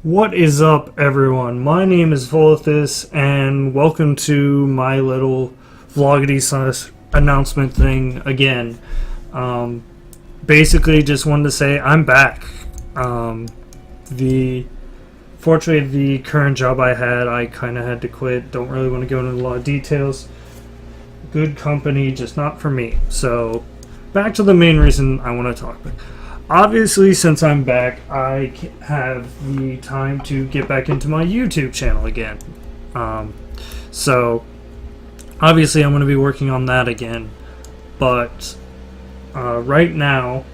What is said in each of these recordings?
What is up, everyone? My name is Volathis, and welcome to my little vloggity announcement thing again. Basically, just wanted to say I'm back. Fortunately, the current job I had, I kind of had to quit. Don't really want to go into a lot of details. Good company, just not for me. So, back to the main reason I want to talk about. Obviously, since I'm back, I have the time to get back into my YouTube channel again. So, obviously, I'm going to be working on that again. But, right now,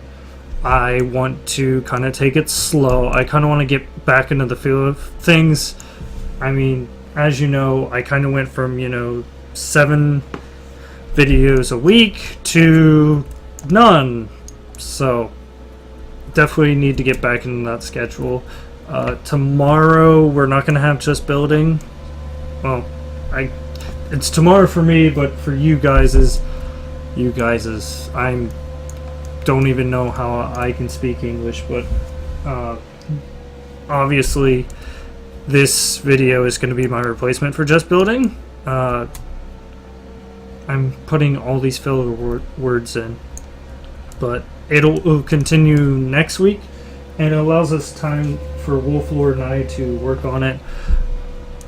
I want to kind of take it slow. I kind of want to get back into the feel of things. I mean, as you know, I kind of went from, 7 videos a week to none. So, definitely need to get back into that schedule. Tomorrow we're not going to have just building. Well, it's tomorrow for me, but for you guys I don't even know how I can speak English, but obviously this video is going to be my replacement for just building. I'm putting all these filler words in, but it'll continue next week, and it allows us time for Wolf Lord and I to work on it,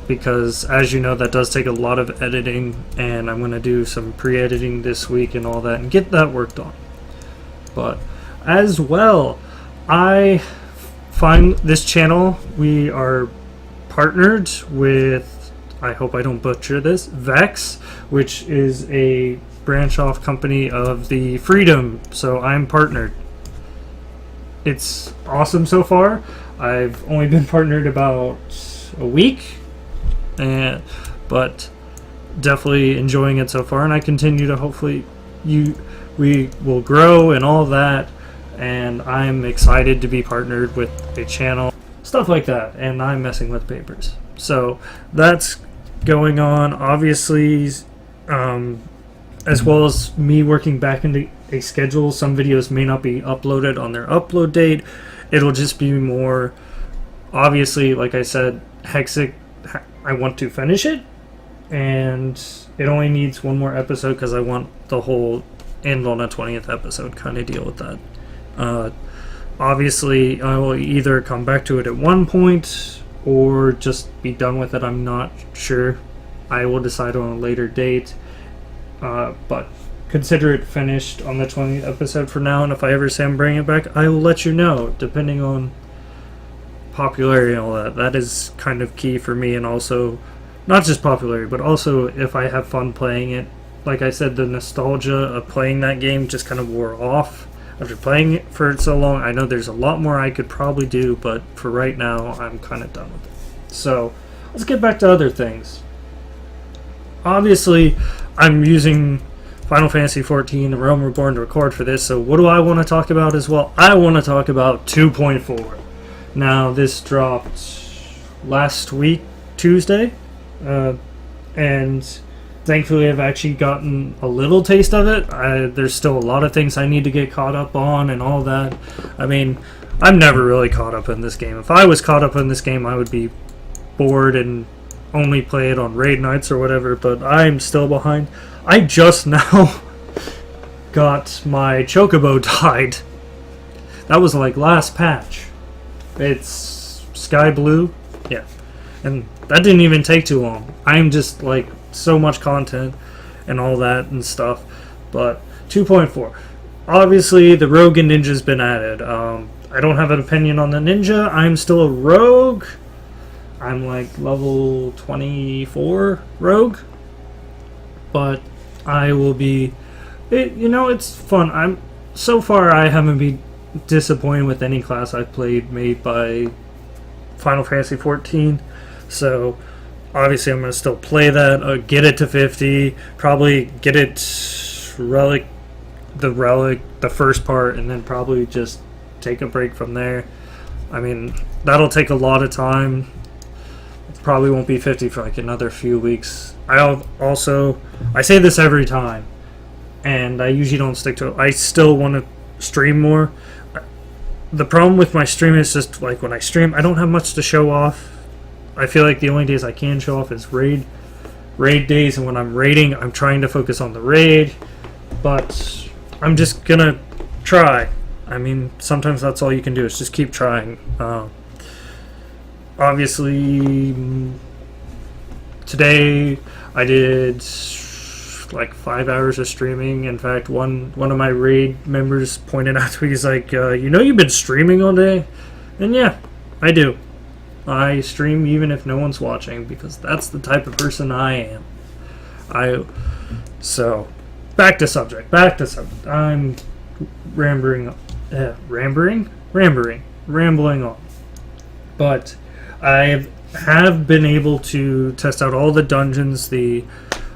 because as you know, that does take a lot of editing, and I'm going to do some pre-editing this week and all that and get that worked on. But as well, I find this channel, we are partnered with, I hope I don't butcher this, Vex, which is a branch off company of the Freedom, so I'm partnered. It's awesome so far. I've only been partnered about a week, but definitely enjoying it so far, and I continue to hopefully we will grow and all that, and I'm excited to be partnered with a channel, stuff like that, and I'm messing with papers. So that's going on, obviously. As well as me working back into a schedule, some videos may not be uploaded on their upload date. It'll just be more, obviously, like I said, hectic. I want to finish it, and it only needs one more episode because I want the whole end on a 20th episode kind of deal with that. Obviously, I will either come back to it at one point or just be done with it. I'm not sure. I will decide on a later date. But consider it finished on the 20th episode for now, and if I ever say I'm bringing it back, I will let you know, depending on popularity and all that. That is kind of key for me, and also, not just popularity, but also if I have fun playing it. Like I said, the nostalgia of playing that game just kind of wore off after playing it for so long. I know there's a lot more I could probably do, but for right now, I'm kind of done with it. So, let's get back to other things. Obviously, I'm using Final Fantasy XIV, The Realm Reborn, to record for this, so what do I want to talk about as well? I want to talk about 2.4. Now, this dropped last week, Tuesday, and thankfully I've actually gotten a little taste of it. There's still a lot of things I need to get caught up on and all that. I mean, I'm never really caught up in this game. If I was caught up in this game, I would be bored and only play it on raid nights or whatever, but I'm still behind. I just now got my chocobo died. That was like last patch. It's sky blue, yeah, and that didn't even take too long. I'm just like so much content and all that and stuff. But 2.4, obviously the rogue and ninja's been added. I don't have an opinion on the ninja. I'm still a rogue. I'm like level 24 rogue, but I will be, it's fun. So far I haven't been disappointed with any class I've played made by Final Fantasy XIV, so obviously I'm going to still play that, get it to 50, probably get it the first part, and then probably just take a break from there. I mean, that'll take a lot of time. Probably won't be 50 for like another few weeks. I say this every time, and I usually don't stick to it. I still want to stream more. the problem with my stream is just like when I stream, I don't have much to show off. I feel like the only days I can show off is raid days, and when I'm raiding, I'm trying to focus on the raid. But I'm just gonna try. I mean, sometimes that's all you can do is just keep trying. Obviously, today I did like 5 hours of streaming. In fact, one of my raid members pointed out to me, he's like, you know you've been streaming all day? And yeah, I do. I stream even if no one's watching, because that's the type of person I am. So, back to subject. I'm rambling on. But I have been able to test out all the dungeons, the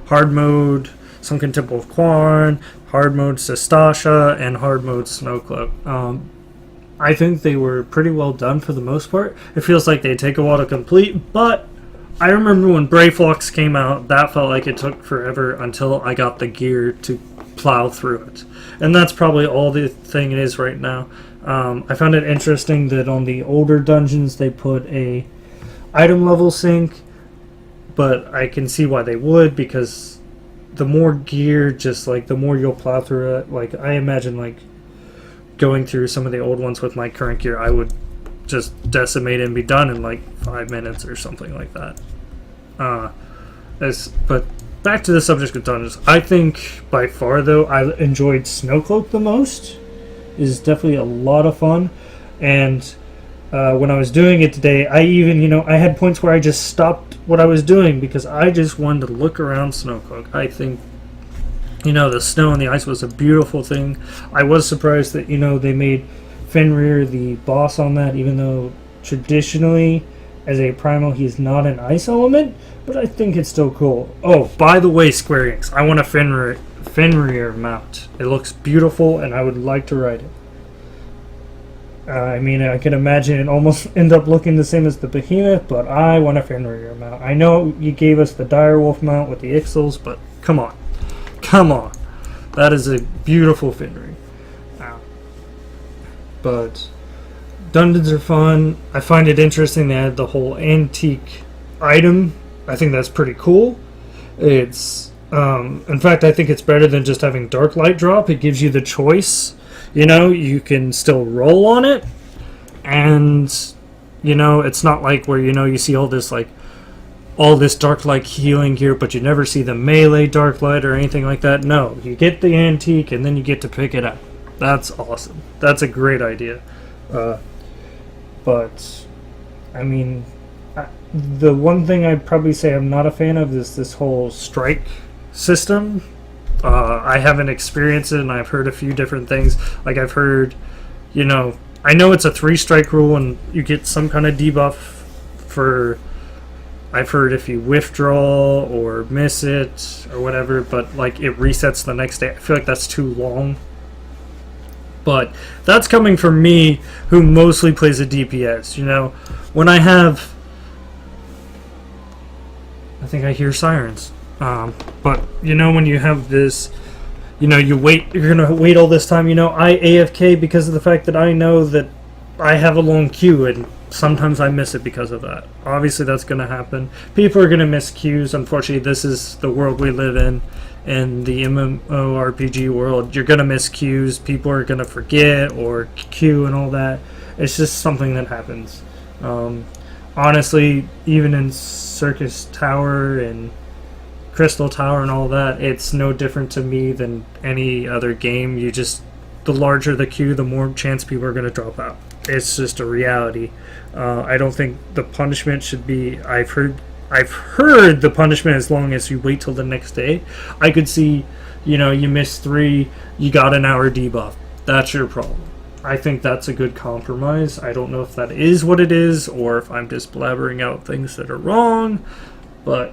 hard mode Sunken Temple of Quarn, hard mode Sestasha, and hard mode Snowcloak. I think they were pretty well done for the most part. It feels like they take a while to complete, but I remember when Brayflux came out, that felt like it took forever until I got the gear to plow through it. And that's probably all the thing it is right now. I found it interesting that on the older dungeons they put a item level sync, but I can see why they would, because the more gear, just like the more you'll plow through it. Like I imagine like going through some of the old ones with my current gear, I would just decimate and be done in like 5 minutes or something like that. But back to the subject of dungeons. I think by far though I enjoyed Snowcloak the most. It is definitely a lot of fun, and when I was doing it today, I even, I had points where I just stopped what I was doing because I just wanted to look around Snowcloak. I think, the snow and the ice was a beautiful thing. I was surprised that, they made Fenrir the boss on that, even though traditionally, as a primal, he's not an ice element, but I think it's still cool. Oh, by the way, Square Enix, I want a Fenrir mount. It looks beautiful, and I would like to ride it. I mean, I can imagine it almost end up looking the same as the Behemoth, but I want a Fenrir mount. I know you gave us the Direwolf mount with the Ixals, but come on. That is a beautiful Fenrir. But dungeons are fun. I find it interesting they had the whole antique item. I think that's pretty cool. It's, in fact, I think it's better than just having Dark Light drop. It gives you the choice. You can still roll on it, and it's not like where you see all this Dark Light healing gear, but you never see the melee Dark Light or anything like that. No, you get the antique and then you get to pick it up. That's awesome. That's a great idea. But I mean, the one thing I'd probably say I'm not a fan of is this whole strike system. I haven't experienced it, and I've heard a few different things. Like I've heard, I know it's a 3-strike rule, and you get some kind of debuff for. I've heard if you withdraw or miss it or whatever, but like it resets the next day. I feel like that's too long. But that's coming from me, who mostly plays a DPS. When I have, I think I hear sirens. But when you have this, you're gonna wait all this time. I AFK because of the fact that I know that I have a long queue, and sometimes I miss it because of that. Obviously, that's gonna happen. People are gonna miss queues. Unfortunately, this is the world we live in the MMORPG world. You're gonna miss queues. People are gonna forget or queue and all that. It's just something that happens. Honestly, even in Circus Tower and Crystal Tower and all that, it's no different to me than any other game. The larger the queue, the more chance people are going to drop out. It's just a reality. I don't think the punishment should be. I've heard the punishment as long as you wait till the next day. I could see, you missed 3, you got an hour debuff. That's your problem. I think that's a good compromise. I don't know if that is what it is, or if I'm just blabbering out things that are wrong, but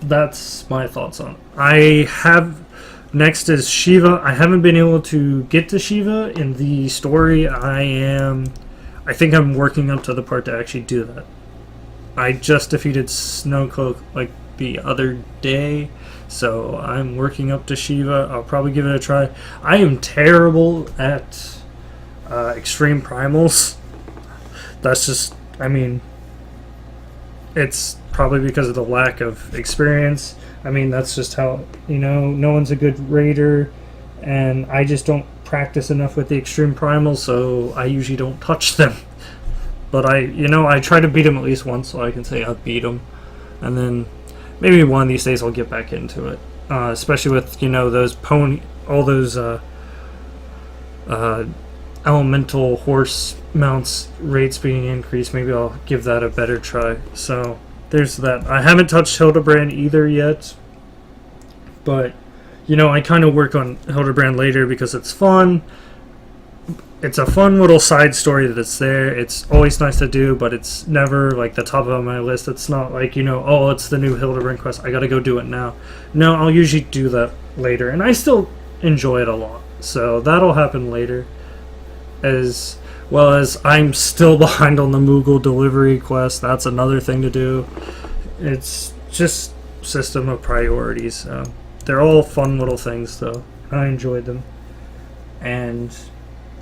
that's my thoughts on it. Next is Shiva. I haven't been able to get to Shiva in the story. I think I'm working up to the part to actually do that. I just defeated Snowcloak like the other day, so I'm working up to Shiva. I'll probably give it a try. I am terrible at extreme primals. That's just, I mean, it's probably because of the lack of experience. I mean, that's just how, no one's a good raider, and I just don't practice enough with the extreme primals, so I usually don't touch them. But I try to beat them at least once, so I can say I beat them, and then maybe one of these days I'll get back into it. Especially with all those elemental horse mounts rates being increased. Maybe I'll give that a better try. So there's that. I haven't touched Hildebrand either yet, but I kind of work on Hildebrand later because it's fun. It's a fun little side story that's there. It's always nice to do, but it's never like the top of my list. It's not like, oh, it's the new Hildebrand quest, I gotta go do it now. No, I'll usually do that later, and I still enjoy it a lot. So that'll happen later. As well as I'm still behind on the Moogle delivery quest. That's another thing to do. It's just system of priorities. They're all fun little things, though. I enjoyed them. And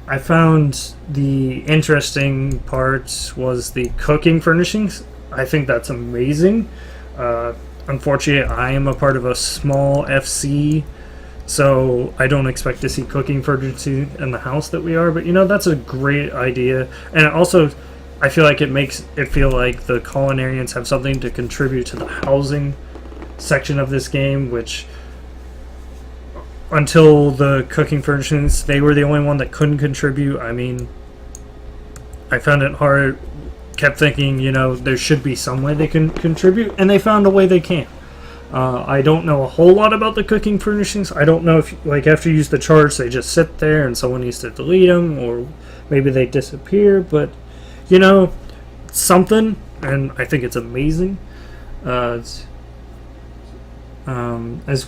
I found the interesting part was the cooking furnishings. I think that's amazing. Unfortunately, I am a part of a small FC, so I don't expect to see cooking furnishings in the house that we are. But that's a great idea, and also I feel like it makes it feel like the Culinarians have something to contribute to the housing section of this game, which, until the cooking furnishings, they were the only one that couldn't contribute. I mean, I found it hard, kept thinking, there should be some way they can contribute, and they found a way they can. I don't know a whole lot about the cooking furnishings. I don't know if, after you use the charts, they just sit there and someone needs to delete them, or maybe they disappear, but, something, and I think it's amazing. As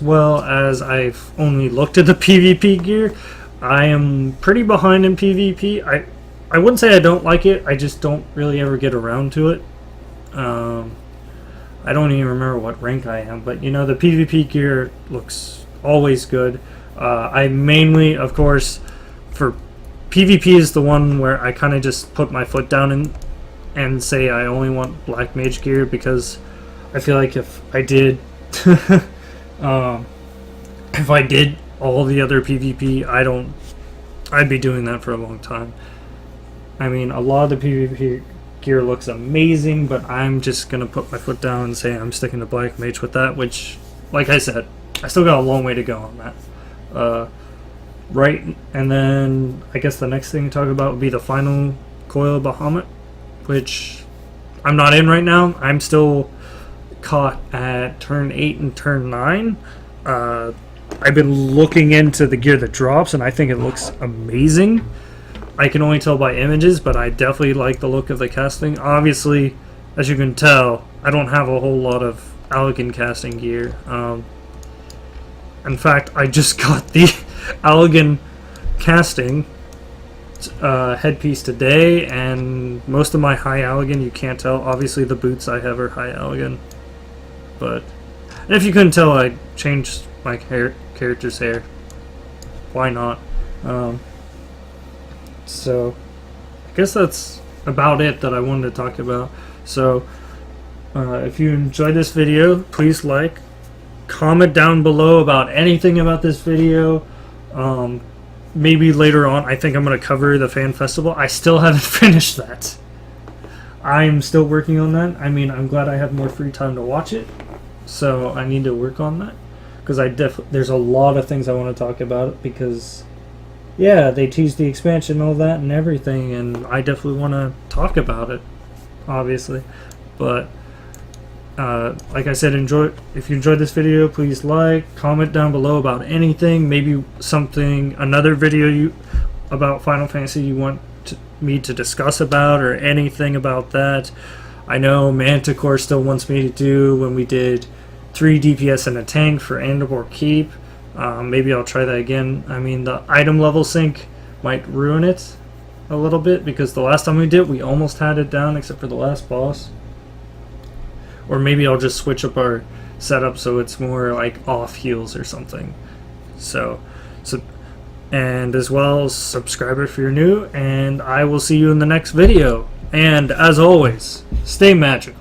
well as I've only looked at the PvP gear. I am pretty behind in PvP. I wouldn't say I don't like it, I just don't really ever get around to it. I don't even remember what rank I am, but the PvP gear looks always good. I mainly, of course, for PvP is the one where I kind of just put my foot down and say I only want black mage gear, because I feel like if I did if I did all the other PvP, I'd be doing that for a long time. I mean, a lot of the PvP gear looks amazing, but I'm just gonna put my foot down and say I'm sticking to black mage with that, which, like I said, I still got a long way to go on that. Right, and then I guess the next thing to talk about would be the final Coil of Bahamut, which I'm not in right now. I'm still caught at turn 8 and turn 9. I've been looking into the gear that drops, and I think it looks amazing. I can only tell by images, but I definitely like the look of the casting. Obviously, as you can tell, I don't have a whole lot of Allegan casting gear. In fact, I just got the Allegan casting headpiece today, and most of my high Allegan, you can't tell. Obviously, the boots I have are high Allegan. But, and if you couldn't tell, I changed my character's hair. Why not? So, I guess that's about it that I wanted to talk about. So, if you enjoyed this video, please comment down below about anything about this video. Maybe later on, I think I'm going to cover the fan festival. I still haven't finished that. I'm still working on that. I mean, I'm glad I have more free time to watch it, so I need to work on that, because there's a lot of things I want to talk about, because yeah, they teased the expansion and all that and everything, and I definitely want to talk about it, obviously. But like I said, if you enjoyed this video, please comment down below about anything, maybe another video about Final Fantasy you want me to discuss about, or anything about that. I know Manticore still wants me to do when we did 3 DPS and a tank for Andorr Keep. Maybe I'll try that again. I mean, the item level sync might ruin it a little bit, because the last time we did, we almost had it down except for the last boss. Or maybe I'll just switch up our setup so it's more like off heals or something. So and as well as subscribe if you're new, and I will see you in the next video. And as always, stay magical.